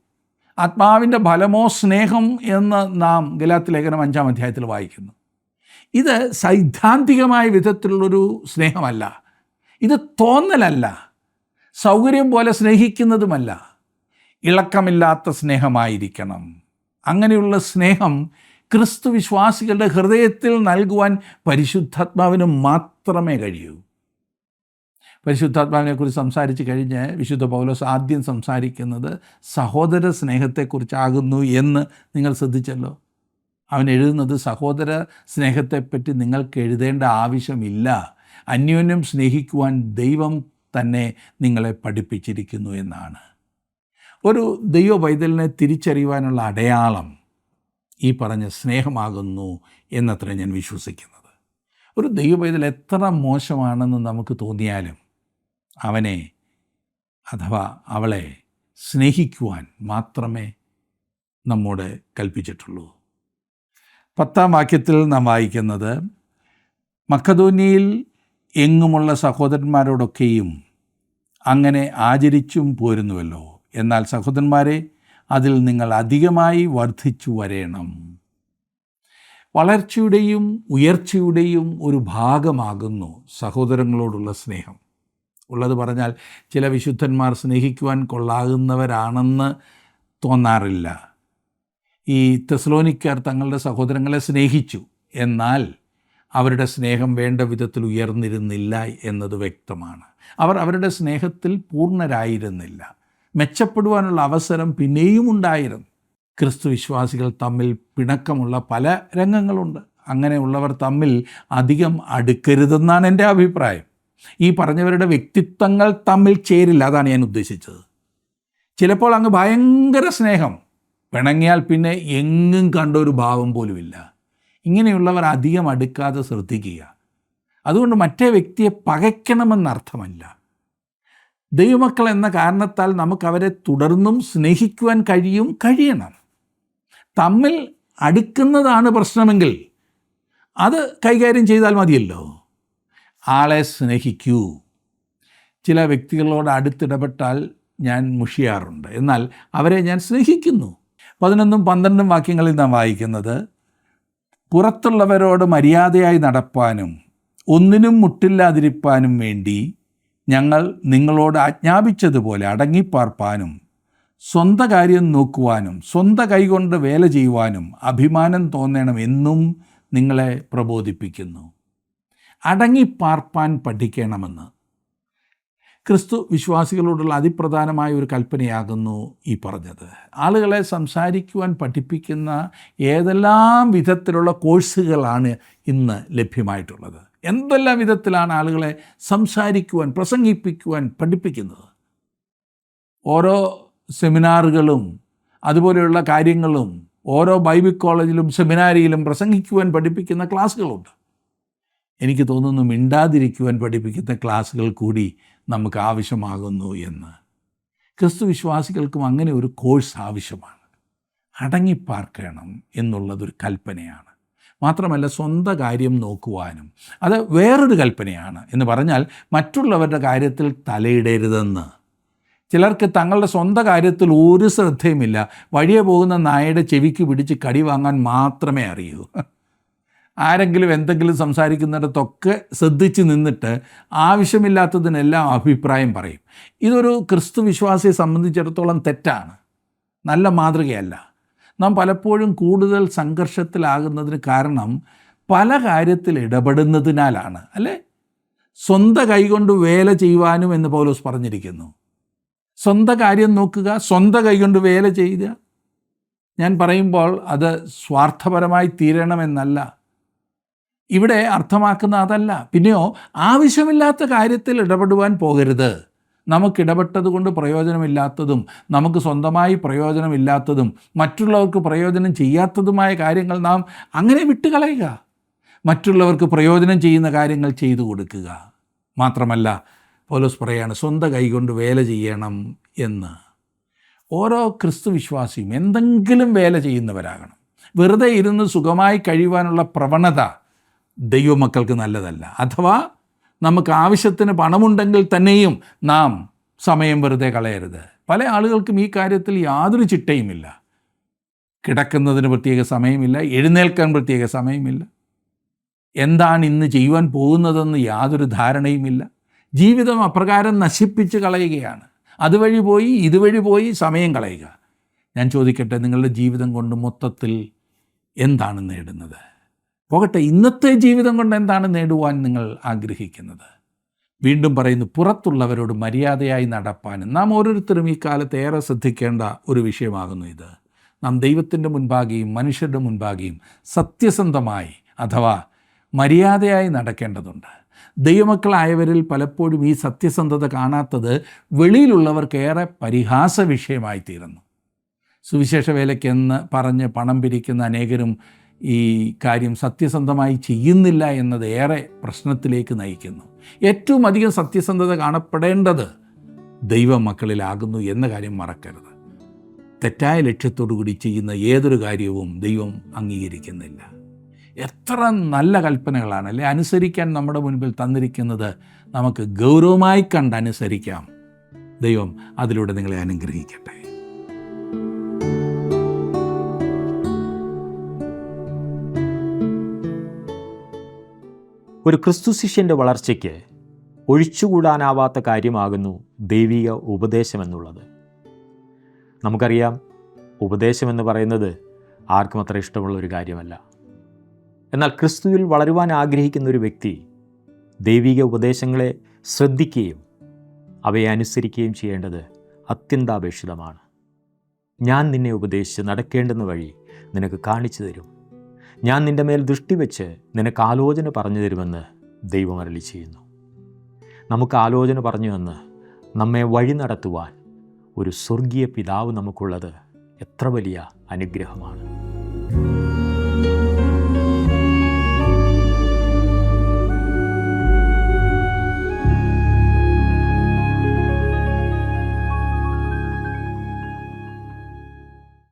ആത്മാവിൻ്റെ ഫലമോ സ്നേഹം എന്ന് നാം ഗലാത്യ ലേഖനം 5-ാം അധ്യായത്തിൽ വായിക്കുന്നു. ഇത് സൈദ്ധാന്തികമായ വിധത്തിലുള്ളൊരു സ്നേഹമല്ല. ഇത് തോന്നലല്ല, സൗകര്യം പോലെ സ്നേഹിക്കുന്നതുമല്ല. ഇളക്കമില്ലാത്ത സ്നേഹമായിരിക്കണം. അങ്ങനെയുള്ള സ്നേഹം ക്രിസ്തു വിശ്വാസികളുടെ ഹൃദയത്തിൽ നൽകുവാൻ പരിശുദ്ധാത്മാവിന് മാത്രമേ കഴിയൂ. പരിശുദ്ധാത്മാവിനെക്കുറിച്ച് സംസാരിച്ച് കഴിഞ്ഞ് വിശുദ്ധ പൗലോസ് ആദ്യം സംസാരിക്കുന്നത് സഹോദര സ്നേഹത്തെക്കുറിച്ചാകുന്നു എന്ന് നിങ്ങൾ ശ്രദ്ധിച്ചല്ലോ. അവൻ എഴുതുന്നത് സഹോദര സ്നേഹത്തെപ്പറ്റി നിങ്ങൾക്ക് എഴുതേണ്ട ആവശ്യമില്ല, അന്യോന്യം സ്നേഹിക്കുവാൻ ദൈവം തന്നെ നിങ്ങളെ പഠിപ്പിച്ചിരിക്കുന്നു എന്നാണ്. ഒരു ദൈവ പൈതലിനെ തിരിച്ചറിയുവാനുള്ള അടയാളം ഈ പറഞ്ഞ സ്നേഹമാകുന്നു എന്നത്ര ഞാൻ വിശ്വസിക്കുന്നത്. ഒരു ദൈവപൈതൽ എത്ര മോശമാണെന്ന് നമുക്ക് തോന്നിയാലും അവനെ അഥവാ അവളെ സ്നേഹിക്കുവാൻ മാത്രമേ നമ്മോട് കൽപ്പിച്ചിട്ടുള്ളൂ. 10-ാം വാക്യത്തിൽ നാം വായിക്കുന്നത്, മക്കദോന്യയിൽ എങ്ങുമുള്ള സഹോദരന്മാരോടൊക്കെയും അങ്ങനെ ആചരിച്ചും പോരുന്നുവല്ലോ. എന്നാൽ സഹോദരന്മാരെ, അതിൽ നിങ്ങൾ അധികമായി വർദ്ധിച്ചു വരേണം. വളർച്ചയുടെയും ഉയർച്ചയുടെയും ഒരു ഭാഗമാകുന്നു സഹോദരങ്ങളോടുള്ള സ്നേഹം. ഉള്ളത് പറഞ്ഞാൽ ചില വിശുദ്ധന്മാർ സ്നേഹിക്കുവാൻ കൊള്ളാകുന്നവരാണെന്ന് തോന്നാറില്ല. ഈ തെസ്സലോനിക്കർ തങ്ങളുടെ സഹോദരങ്ങളെ സ്നേഹിച്ചു, എന്നാൽ അവരുടെ സ്നേഹം വേണ്ട വിധത്തിൽ ഉയർന്നിരുന്നില്ല എന്നത് വ്യക്തമാണ്. അവർ അവരുടെ സ്നേഹത്തിൽ പൂർണ്ണരായിരുന്നില്ല. മെച്ചപ്പെടുവാനുള്ള അവസരം പിന്നെയും ഉണ്ടായിരുന്നു. ക്രിസ്തു വിശ്വാസികൾ തമ്മിൽ പിണക്കമുള്ള പല രംഗങ്ങളുണ്ട്. അങ്ങനെയുള്ളവർ തമ്മിൽ അധികം അടുക്കരുതെന്നാണ് എൻ്റെ അഭിപ്രായം. ഈ പറഞ്ഞവരുടെ വ്യക്തിത്വങ്ങൾ തമ്മിൽ ചേരില്ല, അതാണ് ഞാൻ ഉദ്ദേശിച്ചത്. ചിലപ്പോൾ അങ്ങ് ഭയങ്കര സ്നേഹം, പിണങ്ങിയാൽ പിന്നെ എങ്ങും കണ്ട ഒരു ഭാവം പോലുമില്ല. ഇങ്ങനെയുള്ളവർ അധികം അടുക്കാതെ ശ്രദ്ധിക്കുക. അതുകൊണ്ട് മറ്റേ വ്യക്തിയെ പകയ്ക്കണമെന്നർത്ഥമല്ല. ദൈവമക്കൾ എന്ന കാരണത്താൽ നമുക്കവരെ തുടർന്നും സ്നേഹിക്കുവാൻ കഴിയണം. തമ്മിൽ അടുക്കുന്നതാണ് പ്രശ്നമെങ്കിൽ അത് കൈകാര്യം ചെയ്താൽ മതിയല്ലോ. ആളെ സ്നേഹിക്കൂ. ചില വ്യക്തികളോട് അടുത്തിടപെട്ടാൽ ഞാൻ മുഷിയാറുണ്ട്, എന്നാൽ അവരെ ഞാൻ സ്നേഹിക്കുന്നു. 11-12 വാക്യങ്ങളിൽ നാം വായിക്കുന്നത്, പുറത്തുള്ളവരോട് മര്യാദയായി നടപ്പാനും ഒന്നിനും മുട്ടില്ലാതിരിപ്പാനും വേണ്ടി ഞങ്ങൾ നിങ്ങളോട് ആജ്ഞാപിച്ചതുപോലെ അടങ്ങിപ്പാർപ്പാനും സ്വന്തം കാര്യം നോക്കുവാനും സ്വന്തം കൈകൊണ്ട് വേല ചെയ്യുവാനും അഭിമാനം തോന്നണം എന്നും നിങ്ങളെ പ്രബോധിപ്പിക്കുന്നു. അടങ്ങിപ്പാർപ്പാൻ പഠിക്കണമെന്ന് ക്രിസ്തു വിശ്വാസികളോടുള്ള അതിപ്രധാനമായ ഒരു കൽപ്പനയാകുന്നു ഈ പറഞ്ഞത്. ആളുകളെ സംസാരിക്കുവാൻ പഠിപ്പിക്കുന്ന ഏതെല്ലാം വിധത്തിലുള്ള കോഴ്സുകളാണ് ഇന്ന് ലഭ്യമായിട്ടുള്ളത്. എന്തെല്ലാം വിധത്തിലാണ് ആളുകളെ സംസാരിക്കുവാൻ, പ്രസംഗിപ്പിക്കുവാൻ പഠിപ്പിക്കുന്നത്. ഓരോ സെമിനാറുകളും അതുപോലെയുള്ള കാര്യങ്ങളും ഓരോ ബൈബിൾ കോളേജിലും സെമിനാരിയിലും പ്രസംഗിക്കുവാൻ പഠിപ്പിക്കുന്ന ക്ലാസ്സുകളുണ്ട്. എനിക്ക് തോന്നുന്നു മിണ്ടാതിരിക്കുവാൻ പഠിപ്പിക്കുന്ന ക്ലാസ്സുകൾ കൂടി നമുക്ക് ആവശ്യമാകുന്നു എന്ന്. ക്രിസ്തു വിശ്വാസികൾക്കും അങ്ങനെ ഒരു കോഴ്സ് ആവശ്യമാണ്. അടങ്ങിപ്പാർക്കണം എന്നുള്ളതൊരു കൽപ്പനയാണ്. മാത്രമല്ല സ്വന്തം കാര്യം നോക്കുവാനും അത് വേറൊരു കൽപ്പനയാണ്. എന്ന് പറഞ്ഞാൽ മറ്റുള്ളവരുടെ കാര്യത്തിൽ തലയിടരുതെന്ന്. ചിലർക്ക് തങ്ങളുടെ സ്വന്തം കാര്യത്തിൽ ഒരു ശ്രദ്ധയുമില്ല. വഴിയെ പോകുന്ന നായയുടെ ചെവിക്ക് പിടിച്ച് കടി വാങ്ങാൻ മാത്രമേ അറിയൂ. ആരെങ്കിലും എന്തെങ്കിലും സംസാരിക്കുന്നിടത്തൊക്കെ ശ്രദ്ധിച്ച് നിന്നിട്ട് ആവശ്യമില്ലാത്തതിനെല്ലാം അഭിപ്രായം പറയും. ഇതൊരു ക്രിസ്തു വിശ്വാസിയെ സംബന്ധിച്ചിടത്തോളം തെറ്റാണ്, നല്ല മാതൃകയല്ല. നാം പലപ്പോഴും കൂടുതൽ സംഘർഷത്തിലാകുന്നതിന് കാരണം പല കാര്യത്തിൽ ഇടപെടുന്നതിനാലാണ്, അല്ലേ? സ്വന്തം കൈകൊണ്ട് വേല ചെയ്യുവാനും എന്ന് പൗലോസ് പറഞ്ഞിരിക്കുന്നു. സ്വന്തം കാര്യം നോക്കുക, സ്വന്തം കൈകൊണ്ട് വേല ചെയ്യുക. ഞാൻ പറയുമ്പോൾ അത് സ്വാർത്ഥപരമായി തീരണമെന്നല്ല, ഇവിടെ അർത്ഥമാക്കുന്ന അതല്ല. പിന്നെയോ ആവശ്യമില്ലാത്ത കാര്യത്തിൽ ഇടപെടുവാൻ പോകരുത്. നമുക്കിടപെട്ടത് കൊണ്ട് പ്രയോജനമില്ലാത്തതും നമുക്ക് സ്വന്തമായി പ്രയോജനമില്ലാത്തതും മറ്റുള്ളവർക്ക് പ്രയോജനം ചെയ്യാത്തതുമായ കാര്യങ്ങൾ നാം അങ്ങനെ വിട്ടുകളയുക. മറ്റുള്ളവർക്ക് പ്രയോജനം ചെയ്യുന്ന കാര്യങ്ങൾ ചെയ്തു കൊടുക്കുക. മാത്രമല്ല പൗലോസ് പറയാണ് സ്വന്തം കൈകൊണ്ട് വേല ചെയ്യണം എന്ന്. ഓരോ ക്രിസ്തു വിശ്വാസിയും എന്തെങ്കിലും വേല ചെയ്യുന്നവരാകണം. വെറുതെ ഇരുന്ന് സുഖമായി കഴിയുവാനുള്ള പ്രവണത ദൈവമക്കൾക്ക് നല്ലതല്ല. അഥവാ നമുക്ക് ആവശ്യത്തിന് പണമുണ്ടെങ്കിൽ തന്നെയും നാം സമയം വെറുതെ കളയരുത്. പല ആളുകൾക്കും ഈ കാര്യത്തിൽ യാതൊരു ചിട്ടയുമില്ല. കിടക്കുന്നതിന് പ്രത്യേക സമയമില്ല, എഴുന്നേൽക്കാൻ പ്രത്യേക സമയമില്ല, എന്താണ് ഇന്ന് ചെയ്യുവാൻ പോകുന്നതെന്ന് യാതൊരു ധാരണയുമില്ല. ജീവിതം അപ്രകാരം നശിപ്പിച്ച് കളയുകയാണ്. അതുവഴി പോയി ഇതുവഴി പോയി സമയം കളയുക. ഞാൻ ചോദിക്കട്ടെ, നിങ്ങളുടെ ജീവിതം കൊണ്ട് മൊത്തത്തിൽ എന്താണ് നേടുന്നത്? പോകട്ടെ, ഇന്നത്തെ ജീവിതം കൊണ്ട് എന്താണ് നേടുവാൻ നിങ്ങൾ ആഗ്രഹിക്കുന്നത്? വീണ്ടും പറയുന്നു, പുറത്തുള്ളവരോട് മര്യാദയായി നടപ്പാനും. നാം ഓരോരുത്തരും ഈ കാലത്ത് ഏറെ ശ്രദ്ധിക്കേണ്ട ഒരു വിഷയമാകുന്നു ഇത്. നാം ദൈവത്തിൻ്റെ മുൻപാകെയും മനുഷ്യരുടെ മുൻപാകെയും സത്യസന്ധമായി അഥവാ മര്യാദയായി നടക്കേണ്ടതുണ്ട്. ദൈവമക്കളായവരിൽ പലപ്പോഴും ഈ സത്യസന്ധത കാണാത്തത് വെളിയിലുള്ളവർക്കേറെ പരിഹാസ വിഷയമായി തീരുന്നു. സുവിശേഷ വേലയ്ക്കെന്ന് പറഞ്ഞ് പണം പിരിക്കുന്ന അനേകരും ഈ കാര്യം സത്യസന്ധമായി ചെയ്യുന്നില്ല എന്നത് ഏറെ പ്രശ്നത്തിലേക്ക് നയിക്കുന്നു. ഏറ്റവും അധികം സത്യസന്ധത കാണപ്പെടേണ്ടത് ദൈവമക്കളിലാകുന്നു എന്ന കാര്യം മറക്കരുത്. തെറ്റായ ലക്ഷ്യത്തോടു കൂടി ചെയ്യുന്ന ഏതൊരു കാര്യവും ദൈവം അംഗീകരിക്കുന്നില്ല. എത്ര നല്ല കൽപ്പനകളാണ് അല്ലെ അനുസരിക്കാൻ നമ്മുടെ മുൻപിൽ തന്നിരിക്കുന്നത്. നമുക്ക് ഗൗരവമായി കണ്ട് അനുസരിക്കാം. ദൈവം അതിലൂടെ നിങ്ങളെ അനുഗ്രഹിക്കട്ടെ. ഒരു ക്രിസ്തു ശിഷ്യൻ്റെ വളർച്ചയ്ക്ക് ഒഴിച്ചുകൂടാനാവാത്ത കാര്യമാകുന്നു ദൈവിക ഉപദേശമെന്നുള്ളത്. നമുക്കറിയാം, ഉപദേശമെന്ന് പറയുന്നത് ആർക്കും അത്ര ഇഷ്ടമുള്ള ഒരു കാര്യമല്ല. എന്നാൽ ക്രിസ്തുവിൽ വളരുവാൻ ആഗ്രഹിക്കുന്ന ഒരു വ്യക്തി ദൈവിക ഉപദേശങ്ങളെ ശ്രദ്ധിക്കുകയും അവയെ അനുസരിക്കുകയും ചെയ്യേണ്ടത് അത്യന്താപേക്ഷിതമാണ്. ഞാൻ നിന്നെ ഉപദേശിച്ച് നടക്കേണ്ടുന്ന വഴി നിനക്ക് കാണിച്ചു തരും. ഞാൻ നിൻ്റെ മേൽ ദൃഷ്ടി വെച്ച് നിനക്ക് ആലോചന പറഞ്ഞു തരുമെന്ന് ദൈവം അരുളി ചെയ്യുന്നു. നമുക്ക് ആലോചന പറഞ്ഞു തന്ന് നമ്മെ വഴി നടത്തുവാൻ ഒരു സ്വർഗീയ പിതാവ് നമുക്കുള്ളത് എത്ര വലിയ അനുഗ്രഹമാണ്.